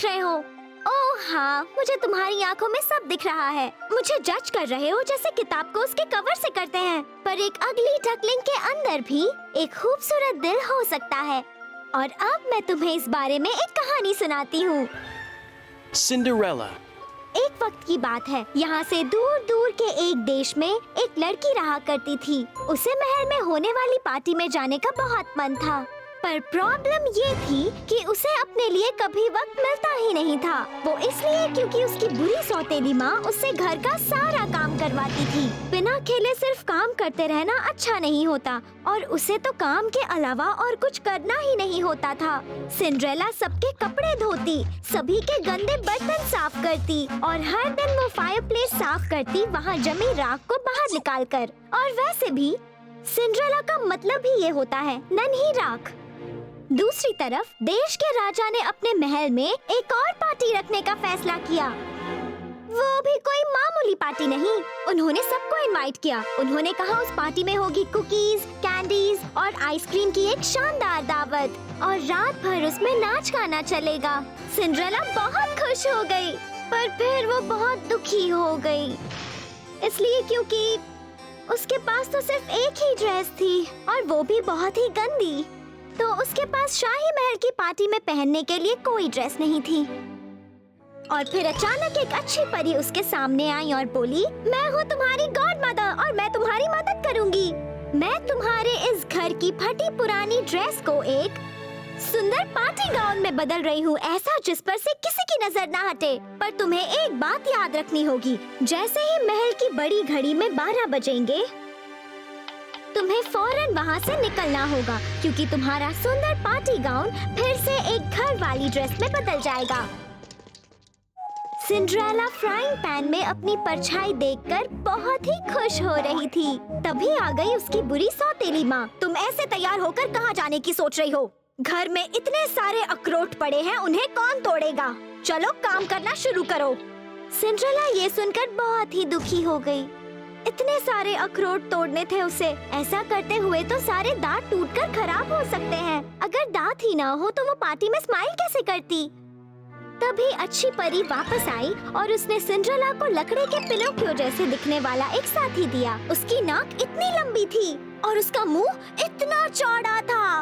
देख रहे हो? ओह हाँ, मुझे तुम्हारी आंखों में सब दिख रहा है। मुझे जज कर रहे हो जैसे किताब को उसके कवर से करते हैं। पर एक अगली डकलिंग के अंदर भी एक खूबसूरत दिल हो सकता है। और अब मैं तुम्हें इस बारे में एक कहानी सुनाती हूँ। सिंड्रेला। एक वक्त की बात है, यहाँ से दूर दूर के एक देश में एक लड़की रहा करती थी। उसे महल में होने वाली पार्टी में जाने का बहुत मन था, पर प्रॉब्लम ये थी कि उसे अपने लिए कभी वक्त मिलता ही नहीं था। वो इसलिए क्योंकि उसकी बुरी सौतेली माँ उससे घर का सारा काम करवाती थी। बिना खेले सिर्फ काम करते रहना अच्छा नहीं होता, और उसे तो काम के अलावा और कुछ करना ही नहीं होता था। सिंड्रेला सबके कपड़े धोती, सभी के गंदे बर्तन साफ करती, और हर दिन वो फायरप्लेस साफ करती, वहाँ जमी राख को बाहर निकाल कर। और वैसे भी सिंड्रेला का मतलब ही ये होता है, नन्ही राख। दूसरी तरफ देश के राजा ने अपने महल में एक और पार्टी रखने का फैसला किया। वो भी कोई मामूली पार्टी नहीं, उन्होंने सबको इनवाइट किया। उन्होंने कहा उस पार्टी में होगी कुकीज, कैंडीज और आइसक्रीम की एक शानदार दावत, और रात भर उसमें नाच गाना चलेगा। सिंड्रेला बहुत खुश हो गई, पर फिर वो बहुत दुखी हो गई, इसलिए क्योंकि उसके पास तो सिर्फ एक ही ड्रेस थी, और वो भी बहुत ही गंदी। तो उसके पास शाही महल की पार्टी में पहनने के लिए कोई ड्रेस नहीं थी। और फिर अचानक एक अच्छी परी उसके सामने आई और बोली, मैं हूँ तुम्हारी गॉड मदर और मैं तुम्हारी मदद करूँगी। मैं तुम्हारे इस घर की फटी पुरानी ड्रेस को एक सुंदर पार्टी गाउन में बदल रही हूँ, ऐसा जिस पर से किसी की नजर ना हटे। पर तुम्हें एक बात याद रखनी होगी, जैसे ही महल की बड़ी घड़ी में 12 बजेंगे, तुम्हें फौरन वहाँ से निकलना होगा, क्योंकि तुम्हारा सुंदर पार्टी गाउन फिर से एक घर वाली ड्रेस में बदल जाएगा। सिंड्रेला फ्राइंग पैन में अपनी परछाई देखकर बहुत ही खुश हो रही थी। तभी आ गई उसकी बुरी सौतेली माँ। तुम ऐसे तैयार होकर कहाँ जाने की सोच रही हो? घर में इतने सारे अखरोट पड़े हैं, उन्हें कौन तोड़ेगा? चलो काम करना शुरू करो। सिंड्रेला ये सुनकर बहुत ही दुखी हो गई। इतने सारे अखरोट तोड़ने थे उसे। ऐसा करते हुए तो सारे दांत टूटकर खराब हो सकते हैं। अगर दांत ही ना हो तो वो पार्टी में स्माइल कैसे करती? तभी अच्छी परी वापस आई और उसने सिंड्रेला को लकड़े के पिनोकियो जैसे दिखने वाला एक साथी दिया। उसकी नाक इतनी लंबी थी और उसका मुंह इतना चौड़ा था,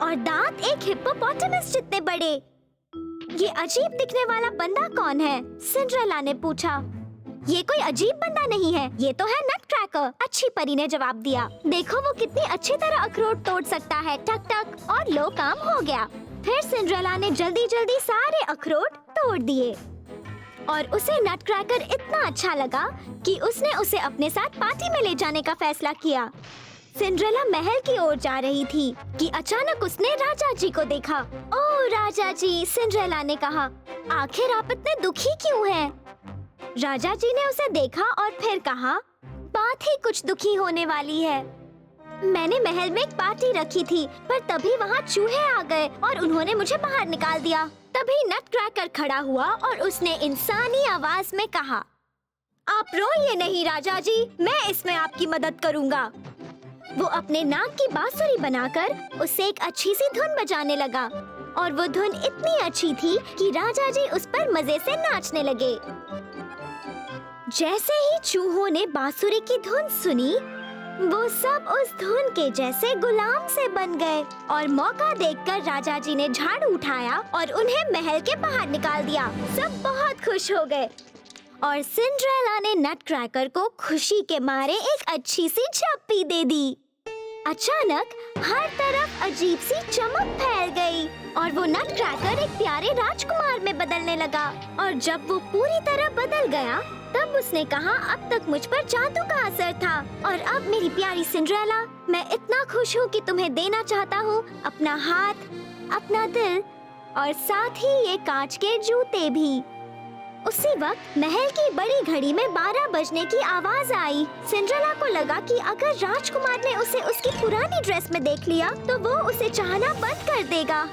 और दांत एक हिप्पोपोटामस जितने बड़े। ये अजीब दिखने वाला बंदा कौन है? सिंड्रेला ने पूछा। ये कोई अजीब बंदा नहीं है, ये तो है नटक्रैकर, अच्छी परी ने जवाब दिया। देखो वो कितनी अच्छी तरह अखरोट तोड़ सकता है। टक टक, और लो, काम हो गया। फिर सिंड्रेला ने जल्दी जल्दी सारे अखरोट तोड़ दिए, और उसे नटक्रैकर इतना अच्छा लगा कि उसने उसे अपने साथ पार्टी में ले जाने का फैसला किया। सिंड्रेला महल की ओर जा रही थी कि अचानक उसने राजा जी को देखा। ओह राजा जी, सिंड्रेला ने कहा, आखिर आप इतने दुखी क्यों हैं? राजा जी ने उसे देखा और फिर कहा, बात ही कुछ दुखी होने वाली है। मैंने महल में एक पार्टी रखी थी, पर तभी वहाँ चूहे आ गए और उन्होंने मुझे बाहर निकाल दिया। तभी नटक्रैकर खड़ा हुआ और उसने इंसानी आवाज में कहा, आप रोइए नहीं राजा जी, मैं इसमें आपकी मदद करूँगा। वो अपने नाक की बांसुरी बनाकर उससे एक अच्छी सी धुन बजाने लगा, और वो धुन इतनी अच्छी थी कि राजा जी उस पर मजे से नाचने लगे। जैसे ही चूहों ने बांसुरी की धुन सुनी, वो सब उस धुन के जैसे गुलाम से बन गए, और मौका देखकर राजा जी ने झाड़ू उठाया और उन्हें महल के बाहर निकाल दिया। सब बहुत खुश हो गए, और सिंड्रेला ने नटक्रैकर को खुशी के मारे एक अच्छी सी झप्पी दे दी। अचानक हर तरफ अजीब सी चमक फैल गई, और वो नटक्रैकर एक प्यारे राजकुमार में बदलने लगा। और जब वो पूरी तरह बदल गया, तब उसने कहा, अब तक मुझ पर जादू का असर था, और अब मेरी प्यारी सिंड्रेला, मैं इतना खुश हूँ कि तुम्हें देना चाहता हूँ अपना हाथ, अपना दिल, और साथ ही ये कांच के जूते भी। उसी वक्त महल की बड़ी घड़ी में 12 बजने की आवाज आई। सिंड्रेला को लगा कि अगर राजकुमार ने उसे उसकी पुरानी ड्रेस में देख लिया तो वो उसे चाहना बंद कर देगा।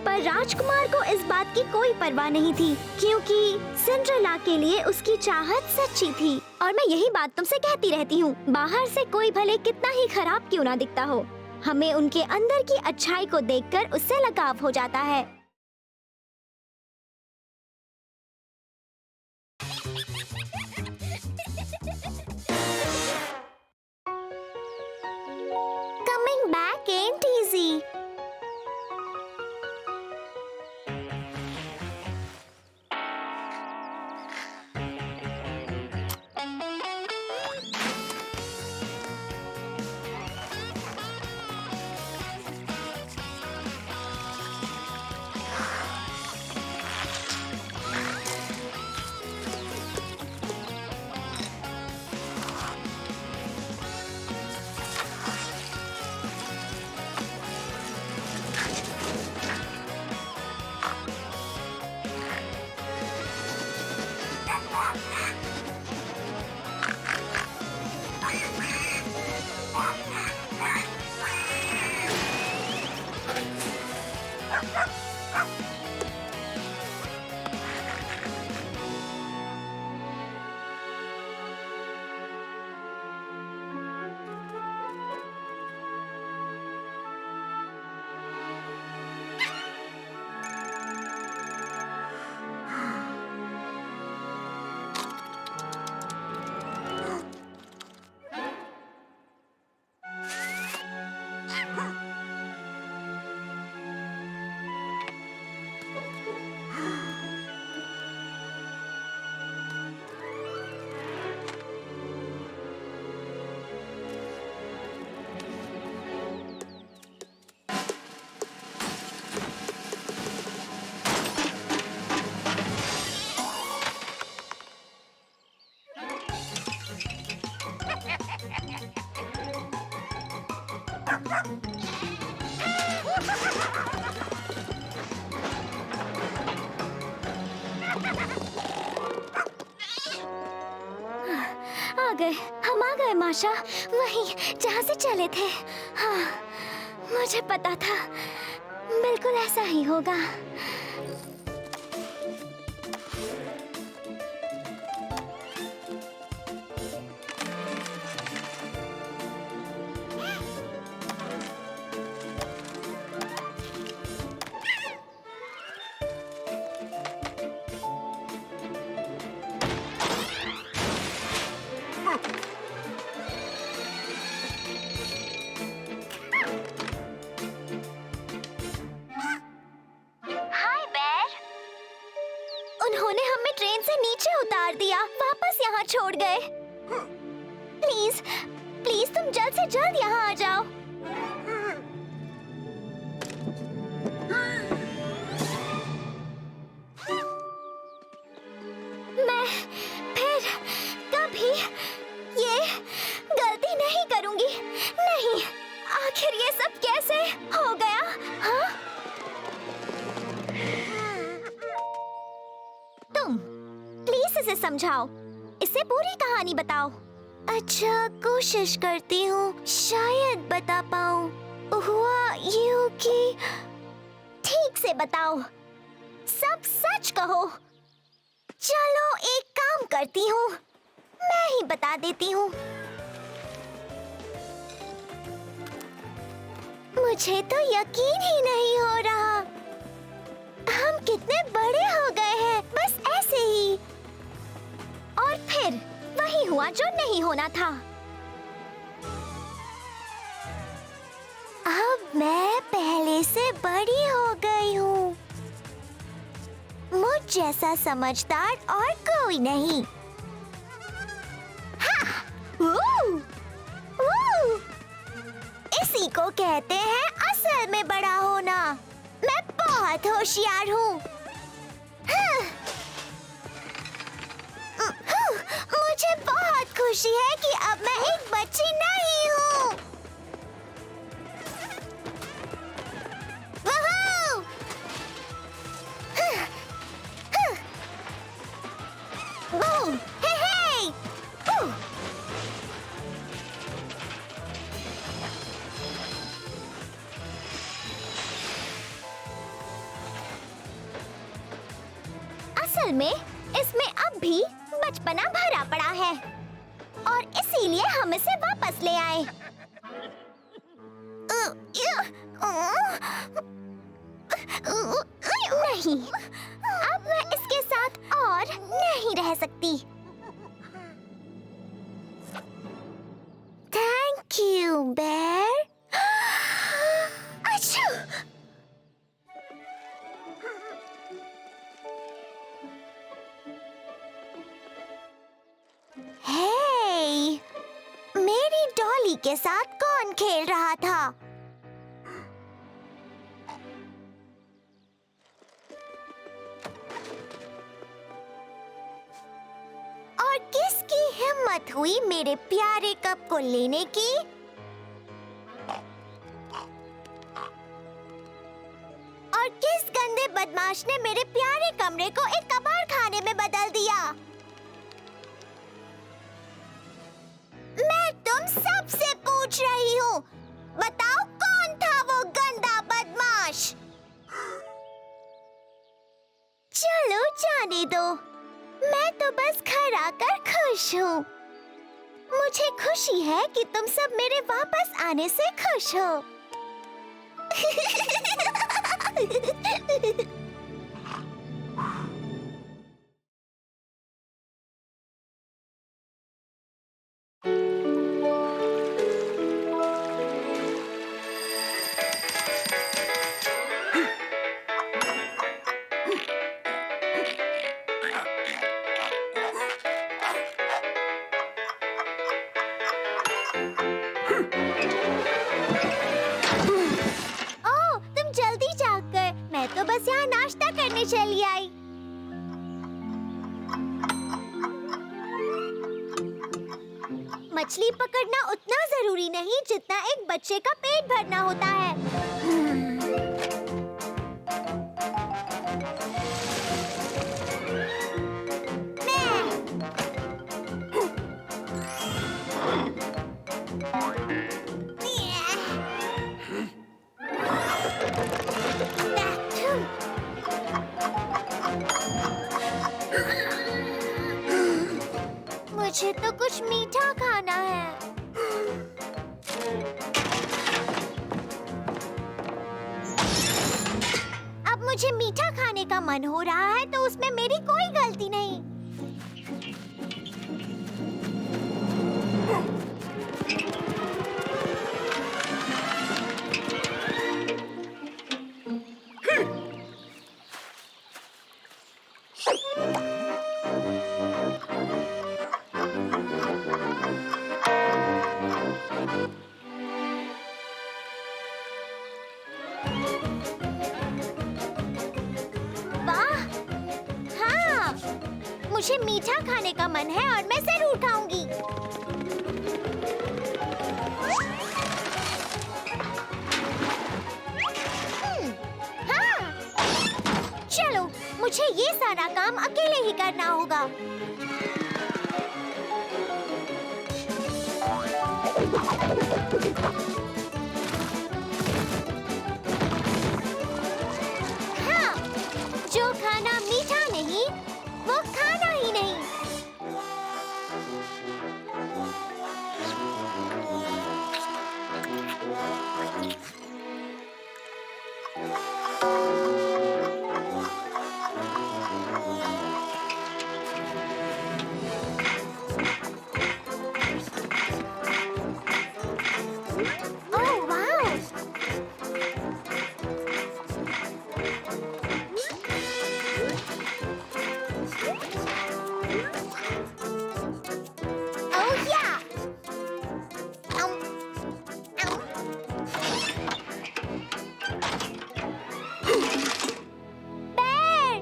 पर राजकुमार को इस बात की कोई परवाह नहीं थी, क्योंकि सिंड्रेला के लिए उसकी चाहत सच्ची थी। और मैं यही बात तुमसे कहती रहती हूँ, बाहर से कोई भले कितना ही खराब क्यों ना दिखता हो, हमें उनके अंदर की अच्छाई को देखकर उससे लगाव हो जाता है। हम आ गए माशा, वहीं जहाँ से चले थे। हाँ, मुझे पता था बिल्कुल ऐसा ही होगा। उन्होंने हमें ट्रेन से नीचे उतार दिया, वापस यहाँ छोड़ गए। प्लीज, प्लीज तुम जल्द से जल्द यहाँ आ जाओ। मैं फिर कभी ये गलती नहीं करूँगी। नहीं, आखिर ये सब कैसे हो गया? हाँ? तुम प्लीज इसे समझाओ, इसे पूरी कहानी बताओ। अच्छा, कोशिश करती हूँ, शायद बता पाऊँ। हुआ यूं कि ठीक से बताओ, सब सच कहो। चलो एक काम करती हूँ, मैं ही बता देती हूँ। मुझे तो यकीन ही नहीं हो रहा, हम कितने बड़े हो गए हैं, बस ऐसे ही। और फिर वही हुआ जो नहीं होना था। अब मैं पहले से बड़ी हो गई हूँ। मुझ जैसा समझदार और कोई नहीं। हाँ! इसी को कहते हैं असल में बड़ा होना। मैं बहुत होशियार हूँ। मुझे बहुत खुशी है कि अब मैं एक बच्ची नहीं हूँ। हे हे! असल में इसमें अब भी बचपना भरा पड़ा है और इसीलिए हम इसे वापस ले आए। नहीं, अब मैं इसके साथ और नहीं रह सकती। थैंक यू बेर। अच्छा, हे, मेरी डॉली के साथ कौन खेल रहा था? और किसकी हिम्मत हुई मेरे प्यारे कप को लेने की? और किस गंदे बदमाश ने मेरे प्यारे कमरे को एक कबाड़ खाने में बदल दिया? चलो जाने दो, मैं तो बस घर आकर खुश हूँ। मुझे खुशी है कि तुम सब मेरे वापस आने से खुश हो। बस यहाँ नाश्ता करने चली आई। मछली पकड़ना उतना जरूरी नहीं जितना एक बच्चे का पेट भरना होता है। मुझे तो कुछ मीठा खाना है। अब मुझे मीठा खाने का मन हो रहा है तो उसमें मेरी कोई गलती नहीं। मुझे मीठा खाने का मन है और मैं जरूर खाऊंगी। हाँ, चलो मुझे ये सारा काम अकेले ही करना होगा। हाँ, जो खाना मीठा नहीं वो खाना ही नहीं। ओह वाह!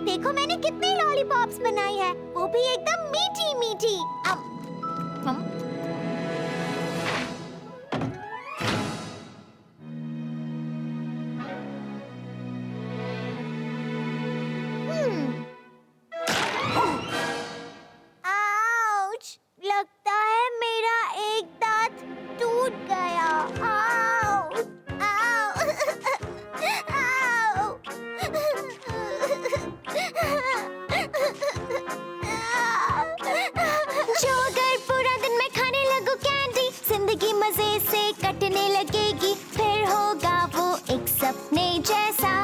देखो मैंने कितनी लॉलीपॉप्स बनाई है, वो भी एकदम मीठी मीठी। आउच! लगता है मेरा एक दांत टूट गया। आउ! आउ! आउ! जो अगर पूरा दिन मैं खाने लगूं कैंडी, जिंदगी मजे से कटने लगेगी, फिर होगा वो एक सपने जैसा।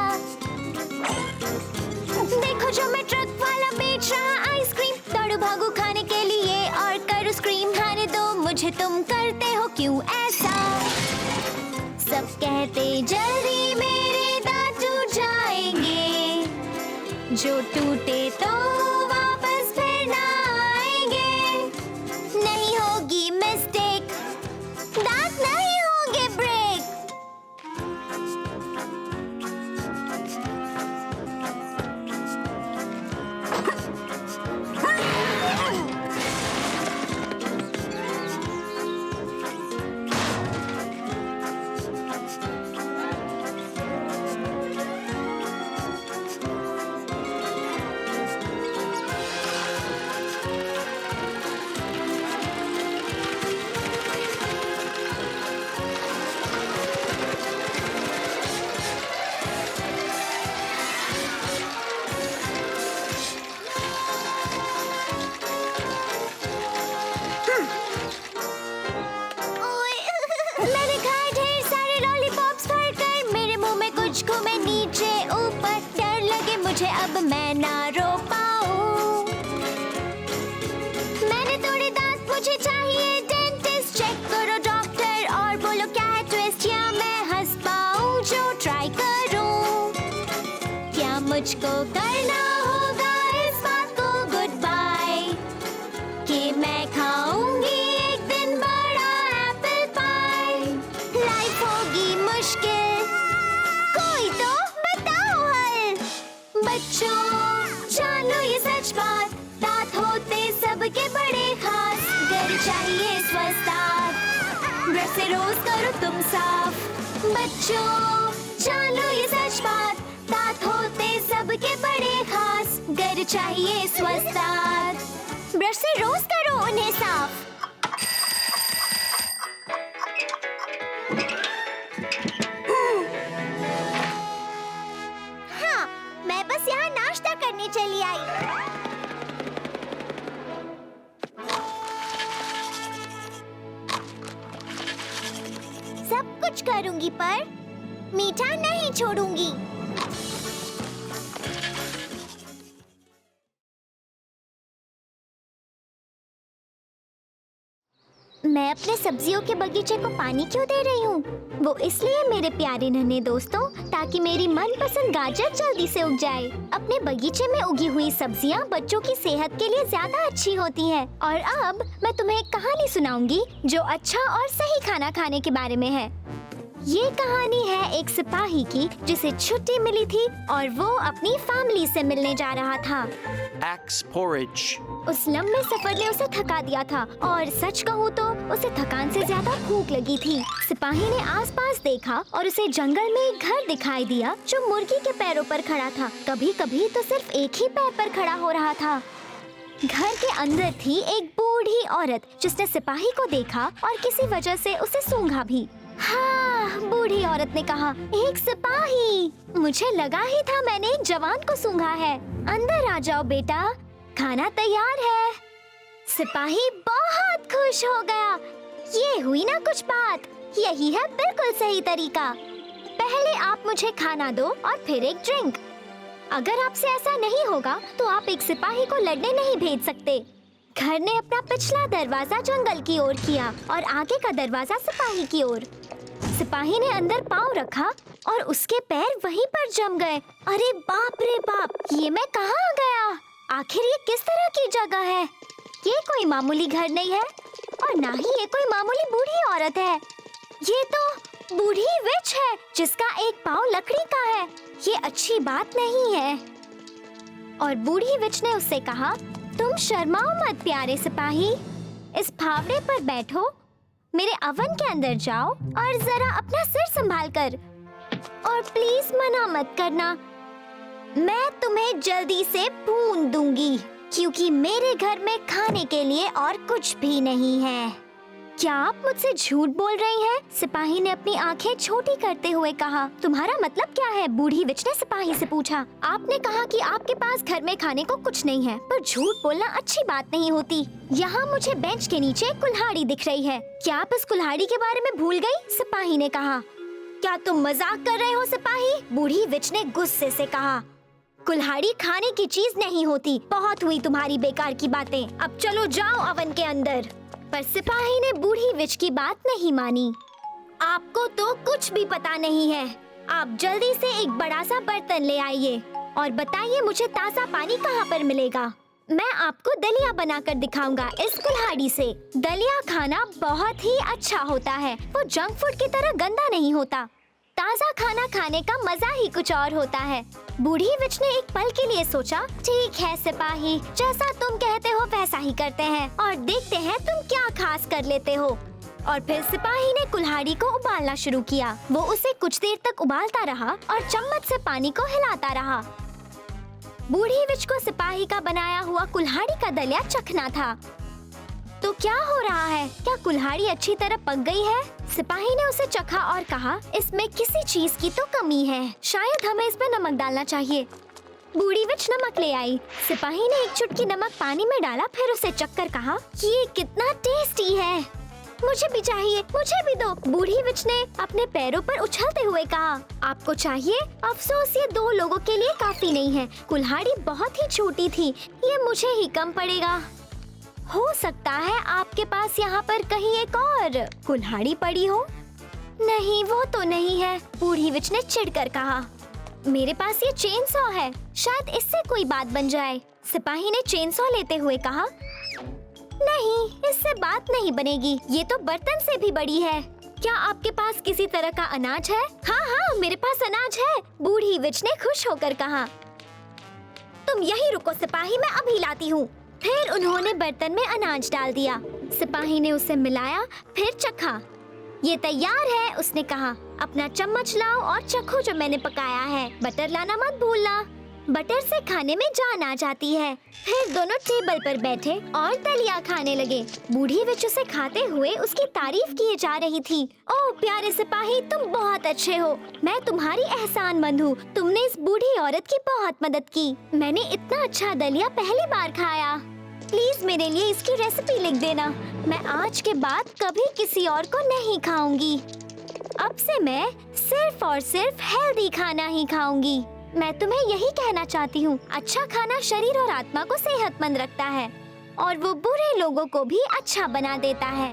देखो जो मैं ट्रक वाला बेच रहा आइसक्रीम, दौड़ू भागू खाने के लिए और करूँ स्क्रीम। खाने दो मुझे, तुम करते हो क्यों ऐसा? सब कहते जल्दी मेरे दांत टूट जाएंगे, जो टूटे तो वापस फिर ना आएंगे। नहीं होगी मिस्टेक, दांत नहीं होंगे ब्रेक। मुझे अब मैं ना रो पाऊं। मैंने तोड़े दांत, मुझे चाहिए डेंटिस्ट। चेक करो डॉक्टर और बोलो क्या है ट्विस्ट, या मैं हंस पाऊं जो ट्राई करूं। क्या मुझको करना होगा इस बात को गुड बाय, कि मैं खाऊंगी एक दिन बड़ा एप्पल पाई। लाइफ होगी मुश्किल, कोई तो बताओ हल। बच्चों जान लो ये सच बात, दांत होते सबके बड़े खास। घर चाहिए स्वस्थ दांत, ब्रश से रोज करो तुम साफ। बच्चों जान लो ये सच बात, दांत होते सबके बड़े खास। घर चाहिए स्वस्थ दांत, ब्रश से रोज करो उन्हें साफ। हाँ, मैं बस यहाँ नाश्ता करने चली आई। सब कुछ करूंगी पर मीठा नहीं छोड़ूंगी। मैं अपने सब्जियों के बगीचे को पानी क्यों दे रही हूँ? वो इसलिए मेरे प्यारे नन्हे दोस्तों, ताकि मेरी मनपसंद गाजर जल्दी से उग जाए। अपने बगीचे में उगी हुई सब्जियाँ बच्चों की सेहत के लिए ज्यादा अच्छी होती हैं। और अब मैं तुम्हें एक कहानी सुनाऊंगी जो अच्छा और सही खाना खाने के बारे में है। ये कहानी है एक सिपाही की जिसे छुट्टी मिली थी और वो अपनी फैमिली से मिलने जा रहा था। Axe porridge. उस लंबे सफर ने उसे थका दिया था और सच कहूँ तो उसे थकान से ज्यादा भूख लगी थी। सिपाही ने आसपास देखा और उसे जंगल में एक घर दिखाई दिया जो मुर्गी के पैरों पर खड़ा था। कभी कभी तो सिर्फ एक ही पैर पर खड़ा हो रहा था। घर के अंदर थी एक बूढ़ी औरत जिसने सिपाही को देखा और किसी वजह से उसे सूंघा भी। हाँ, बूढ़ी औरत ने कहा, एक सिपाही। मुझे लगा ही था मैंने एक जवान को सूंघा है। अंदर आ जाओ बेटा, खाना तैयार है। सिपाही बहुत खुश हो गया। ये हुई ना कुछ बात, यही है बिल्कुल सही तरीका। पहले आप मुझे खाना दो और फिर एक ड्रिंक। अगर आपसे ऐसा नहीं होगा तो आप एक सिपाही को लड़ने नहीं भेज सकते। घर ने अपना पिछला दरवाजा जंगल की ओर किया और आगे का दरवाजा सिपाही की ओर। सिपाही ने अंदर पाँव रखा और उसके पैर वहीं पर जम गए। अरे बाप रे बाप, ये मैं कहाँ आ गया? आखिर ये किस तरह की जगह है? ये कोई मामूली घर नहीं है और ना ही ये कोई मामूली बूढ़ी औरत है। ये तो बूढ़ी विच है जिसका एक पाँव लकड़ी का है। ये अच्छी बात नहीं है। और बूढ़ी विच ने उससे कहा, तुम शर्माओ मत प्यारे सिपाही, इस फावड़े पर बैठो, मेरे अवन के अंदर जाओ और जरा अपना सिर संभाल कर, और प्लीज मना मत करना, मैं तुम्हें जल्दी से भून दूंगी क्योंकि मेरे घर में खाने के लिए और कुछ भी नहीं है। क्या आप मुझसे झूठ बोल रही हैं? सिपाही ने अपनी आंखें छोटी करते हुए कहा। तुम्हारा मतलब क्या है? बूढ़ी विच ने सिपाही से पूछा। आपने कहा कि आपके पास घर में खाने को कुछ नहीं है, पर झूठ बोलना अच्छी बात नहीं होती। यहाँ मुझे बेंच के नीचे एक कुल्हाड़ी दिख रही है। क्या आप इस कुल्हाड़ी के बारे में भूल गई? सिपाही ने कहा। क्या तुम मजाक कर रहे हो सिपाही? बूढ़ी विच ने गुस्से से कहा। कुल्हाड़ी खाने की चीज नहीं होती। बहुत हुई तुम्हारी बेकार की बातें, अब चलो जाओ अवन के अंदर। पर सिपाही ने बूढ़ी विच की बात नहीं मानी। आपको तो कुछ भी पता नहीं है। आप जल्दी से एक बड़ा सा बर्तन ले आइए और बताइए मुझे ताज़ा पानी कहाँ पर मिलेगा। मैं आपको दलिया बनाकर दिखाऊंगा इस कुल्हाड़ी से। दलिया खाना बहुत ही अच्छा होता है, वो जंक फूड की तरह गंदा नहीं होता। ताज़ा खाना खाने का मजा ही कुछ और होता है। बूढ़ी विच ने एक पल के लिए सोचा, ठीक है सिपाही, जैसा तुम कहते हो वैसा ही करते हैं और देखते हैं तुम क्या खास कर लेते हो। और फिर सिपाही ने कुल्हाड़ी को उबालना शुरू किया। वो उसे कुछ देर तक उबालता रहा और चम्मच से पानी को हिलाता रहा। बूढ़ी विच को सिपाही का बनाया हुआ कुल्हाड़ी का दलिया चखना था। तो क्या हो रहा है? क्या कुल्हाड़ी अच्छी तरह पक गई है? सिपाही ने उसे चखा और कहा, इसमें किसी चीज की तो कमी है, शायद हमें इसमें नमक डालना चाहिए। बूढ़ी विच नमक ले आई। सिपाही ने एक चुटकी नमक पानी में डाला, फिर उसे चखकर कहा, ये कितना टेस्टी है। मुझे भी चाहिए, मुझे भी दो। बूढ़ी विच ने अपने पैरों पर उछलते हुए कहा। आपको चाहिए? अफसोस ये 2 लोगों के लिए काफी नहीं है। कुल्हाड़ी बहुत ही छोटी थी, ये मुझे ही कम पड़ेगा। हो सकता है आपके पास यहाँ पर कहीं एक और कुल्हाड़ी पड़ी हो। नहीं, वो तो नहीं है, बूढ़ी विच ने चिढ़कर कहा। मेरे पास ये चेन सॉ है, शायद इससे कोई बात बन जाए। सिपाही ने चेन सॉ लेते हुए कहा। नहीं, इससे बात नहीं बनेगी, ये तो बर्तन से भी बड़ी है। क्या आपके पास किसी तरह का अनाज है? हाँ हाँ, मेरे पास अनाज है, बूढ़ी विच ने खुश होकर कहा। तुम यहीं रुको सिपाही, मैं अभी लाती हूँ। फिर उन्होंने बर्तन में अनाज डाल दिया। सिपाही ने उसे मिलाया, फिर चखा। ये तैयार है, उसने कहा। अपना चम्मच लाओ और चखो जो मैंने पकाया है। बटर लाना मत भूलना, बटर से खाने में जान आ जाती है। फिर दोनों टेबल पर बैठे और दलिया खाने लगे। बूढ़ी विच उसे खाते हुए उसकी तारीफ किए जा रही थी। ओह प्यारे सिपाही, तुम बहुत अच्छे हो, मैं तुम्हारी एहसानमंद हूँ। तुमने इस बूढ़ी औरत की बहुत मदद की। मैंने इतना अच्छा दलिया पहली बार खाया। प्लीज मेरे लिए इसकी रेसिपी लिख देना, मैं आज के बाद कभी किसी और को नहीं खाऊंगी। अब से मैं सिर्फ और सिर्फ हेल्दी खाना ही खाऊंगी। मैं तुम्हें यही कहना चाहती हूँ, अच्छा खाना शरीर और आत्मा को सेहतमंद रखता है और वो बुरे लोगों को भी अच्छा बना देता है।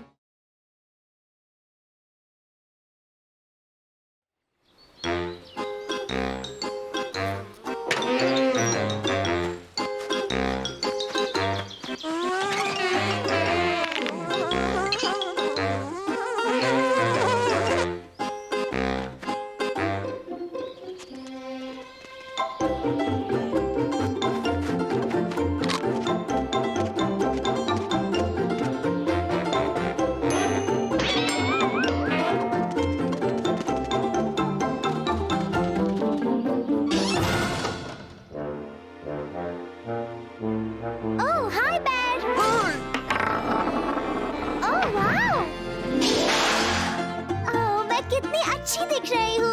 अच्छी दिख रही हूँ।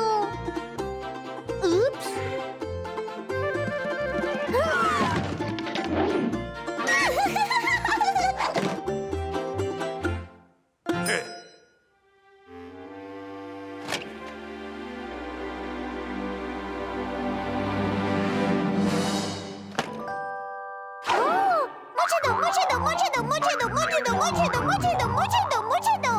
Oops. मुझे दो, मुझे दो, मुझे दो, मुझे दो, मुझे दो, मुझे दो, मुझे दो, मुझे दो, मुझे दो।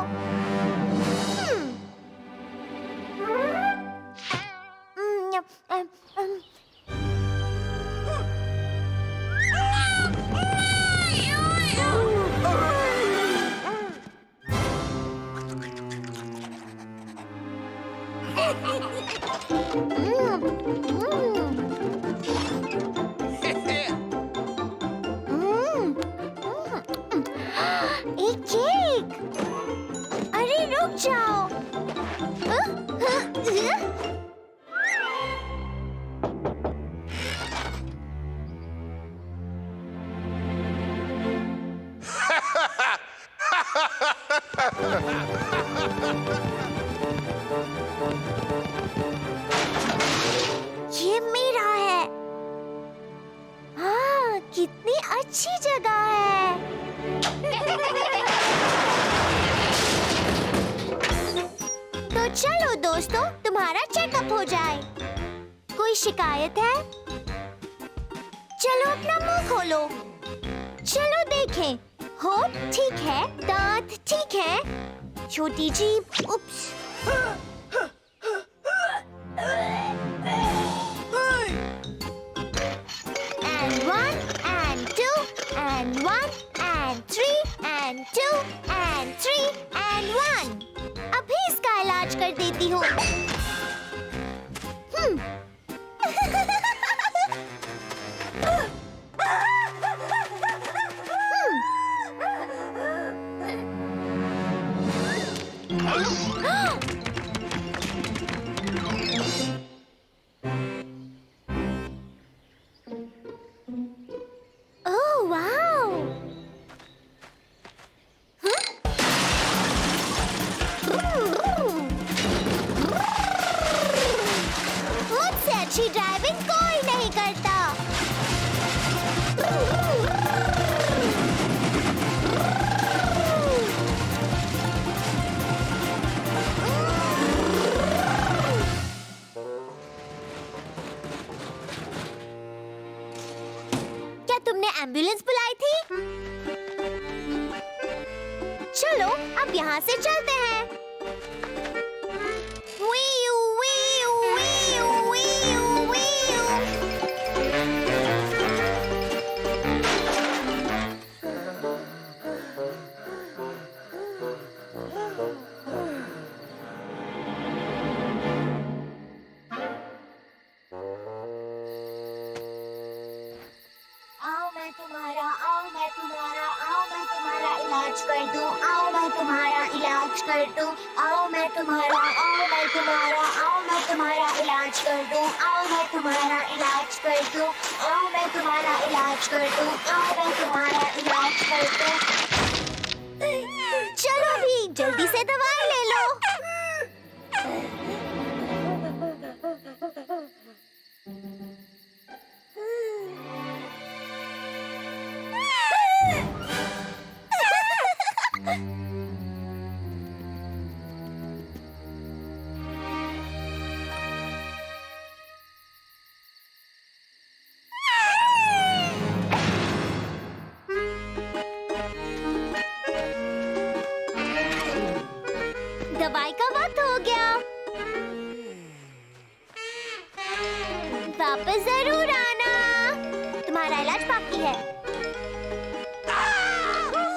एक केक। अरे रुक जाओ। ये मेरा है। हाँ, कितनी अच्छी जगह है। तो चलो दोस्तों, तुम्हारा चेकअप हो जाए। कोई शिकायत है? चलो अपना मुंह खोलो। चलो देखें, होठ ठीक है, दांत ठीक है, छोटी जीभ, उप्स। And 1 and 2 and 1 and 3 and 2 and 3 and 1। अभी इसका इलाज कर देती हूँ। तुमने एम्बुलेंस बुलाई थी? चलो अब यहाँ से चलते हैं। Vu, Vu, Vu, Vu, Vu. आओ मैं तुम्हारा इलाज कर दूं। आओ मैं तुम्हारा इलाज कर दूं। आओ मैं तुम्हारा इलाज कर दूं। आओ मैं तुम्हारा इलाज कर दूं। आओ मैं तुम्हारा इलाज कर दूं। आओ मैं तुम्हारा इलाज कर दूं। चलो भी जल्दी से दवाई ले लो। दवाई का वक्त हो गया। वापस जरूर आना। तुम्हारा इलाज बाकी है।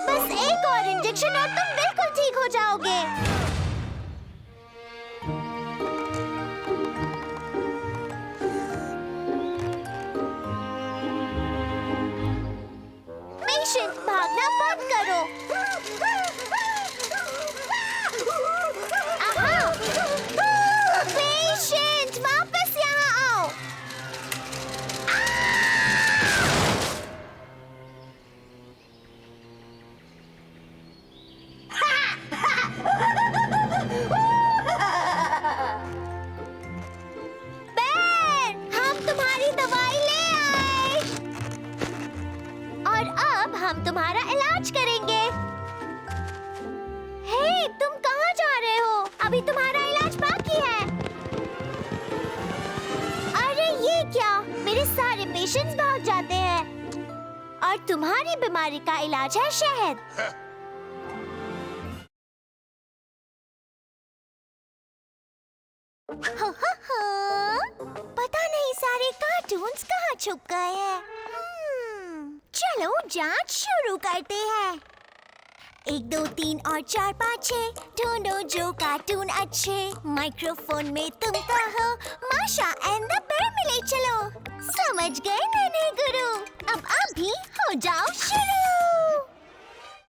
बस एक और इंजेक्शन और तुम बिल्कुल ठीक हो जाओगे। पेशेंट भागना बंद करो। पेशेंट वापस यहाँ आओ। बेन, हम तुम्हारी दवाई ले आए और अब हम तुम्हारा इलाज करेंगे। हे, तुम कहाँ जा रहे हो? अभी तुम्हारा इलाज बाकी है। अरे ये क्या? मेरे सारे पेशेंट्स भाग जाते हैं और तुम्हारी बीमारी का इलाज है शहद। पता नहीं सारे कार्टून्स कहाँ छुप गए हैं। चलो जांच शुरू करते हैं। 1 2 3 और 4 5 6 ढूंढो जो कार्टून अच्छे। माइक्रोफोन में तुम कहो माशा एंड द बेयर मिले चलो। समझ गए?